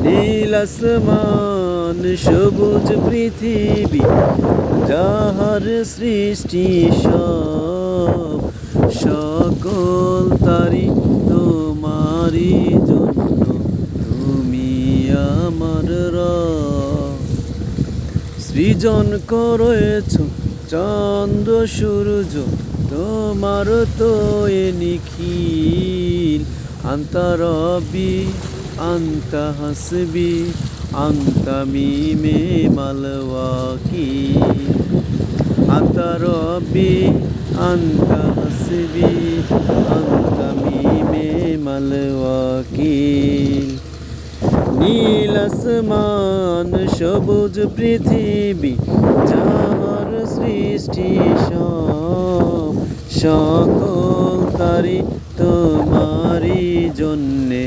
নীল আসমান সবুজ পৃথিবী যাহার সৃষ্টি সব, সকল তারি তোমারি জন্য, তুমি আমার রব। সৃজন করেছ চন্দ্র সূর্য, তোমার তো এ নিখিল। আন্তা রব্বি আন্তা হাসবি আন্তা মিমে মাল ওয়াকিল। আন্তা রব্বি আন্তা হাসবি আন্তা মিমে মাল ওয়াকিল। নীল আসমান সবুজ পৃথিবী যাহার সৃষ্টি সব, সকল তারি তোমারি জন্যে,